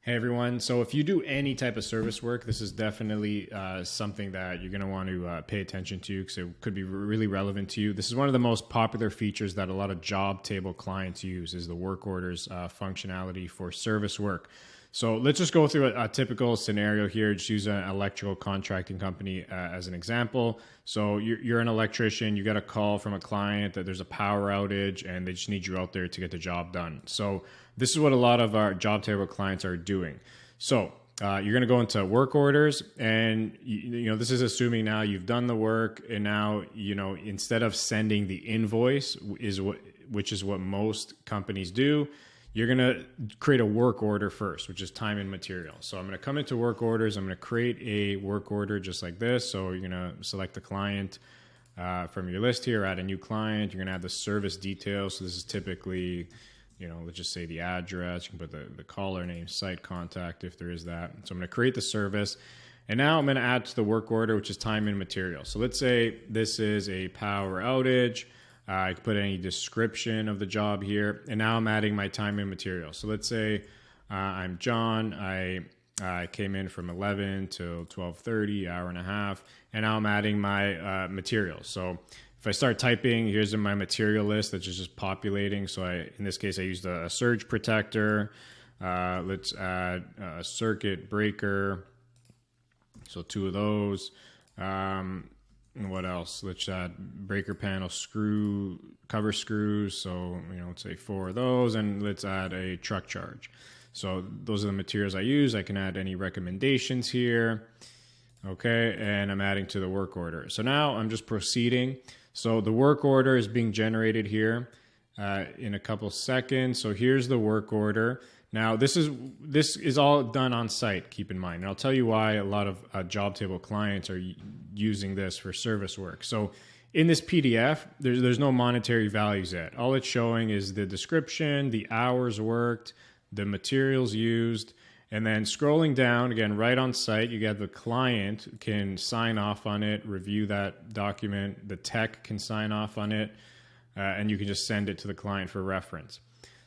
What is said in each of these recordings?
Hey everyone. So if you do any type of service work, this is definitely something that you're going to want to pay attention to because it could be really relevant to you. This is one of the most popular features that a lot of Jobtable clients use is the work orders functionality for service work. So let's just go through a typical scenario here. Just use an electrical contracting company as an example. So you're an electrician, you get a call from a client that there's a power outage and they just need you out there to get the job done. So this is what a lot of our Jobtable clients are doing. So you're going to go into work orders, and this is assuming now you've done the work, and now instead of sending the invoice which is what most companies do, you're going to create a work order first, which is time and material. So I'm going to come into work orders. I'm going to create a work order just like this. So you're going to select the client from your list here, add a new client. You're going to add the service details. So this is typically, let's just say the address. You can put the caller name, site contact if there is that. So I'm going to create the service. And now I'm going to add to the work order, which is time and material. So let's say this is a power outage. I can put any description of the job here. And now I'm adding my time and material. So let's say I'm John. I came in from 11 till 12:30, hour and a half. And now I'm adding my materials. So if I start typing, here's my material list that's just populating. So in this case, I used a surge protector. Let's add a circuit breaker. So 2 of those. What else? Let's add breaker panel cover screws. So, let's say 4 of those, and let's add a truck charge. So those are the materials I use. I can add any recommendations here. Okay. And I'm adding to the work order. So now I'm just proceeding. So the work order is being generated here in a couple seconds. So here's the work order. Now, this is all done on site, keep in mind. And I'll tell you why a lot of Jobtable clients are using this for service work. So in this PDF, there's no monetary values yet. All it's showing is the description, the hours worked, the materials used, and then scrolling down, again, right on site, you get the client can sign off on it, review that document, the tech can sign off on it, and you can just send it to the client for reference.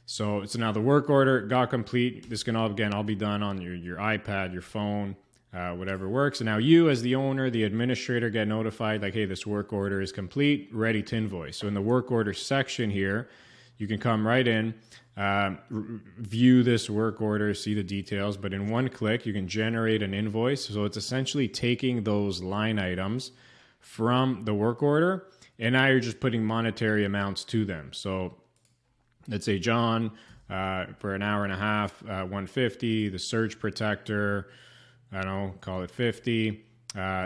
So now the work order got complete. This can all be done on your iPad, your phone, whatever works. And now you as the owner, the administrator, get notified like, hey, this work order is complete, ready to invoice. So in the work order section here, you can come right in, view this work order, see the details, but in one click, you can generate an invoice. So it's essentially taking those line items from the work order, and now you're just putting monetary amounts to them. So let's say John, for an hour and a half, 150, the surge protector, I don't know, call it 50,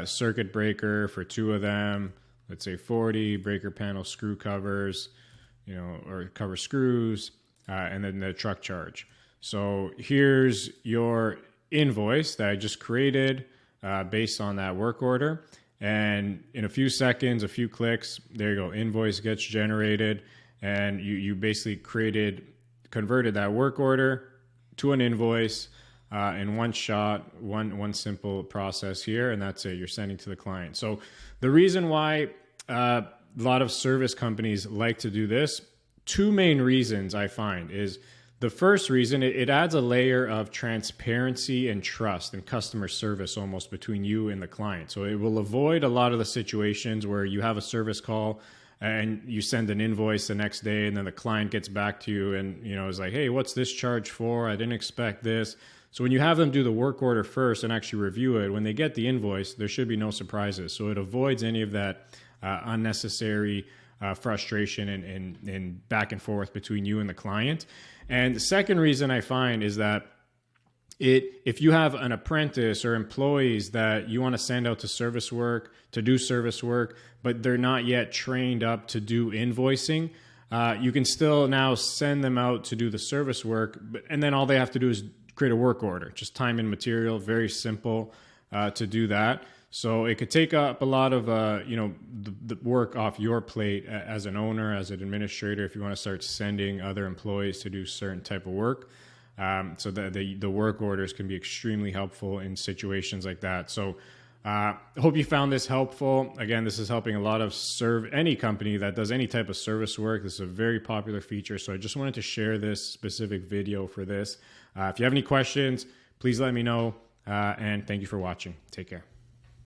circuit breaker for 2 of them, let's say 40, breaker panel screw covers, or cover screws, and then the truck charge. So here's your invoice that I just created based on that work order. And in a few seconds, a few clicks, there you go, invoice gets generated. And you basically converted that work order to an invoice in one shot, one simple process here, and that's it. You're sending to the client. So the reason why a lot of service companies like to do this, 2 main reasons I find is the first reason, it adds a layer of transparency and trust and customer service almost between you and the client. So it will avoid a lot of the situations where you have a service call and you send an invoice the next day, and then the client gets back to you and is like, hey, what's this charge for? I didn't expect this. So when you have them do the work order first and actually review it, when they get the invoice, there should be no surprises. So it avoids any of that unnecessary frustration and back and forth between you and the client. And the second reason I find is that if you have an apprentice or employees that you want to send out to do service work, but they're not yet trained up to do invoicing, you can still now send them out to do the service work, and then all they have to do is create a work order, just time and material, very simple to do that. So it could take up a lot of the work off your plate as an owner, as an administrator, if you want to start sending other employees to do certain type of work. So the work orders can be extremely helpful in situations like that. So I hope you found this helpful. Again, this is helping a lot of any company that does any type of service work. This is a very popular feature. So I just wanted to share this specific video for this. If you have any questions, please let me know. And thank you for watching. Take care.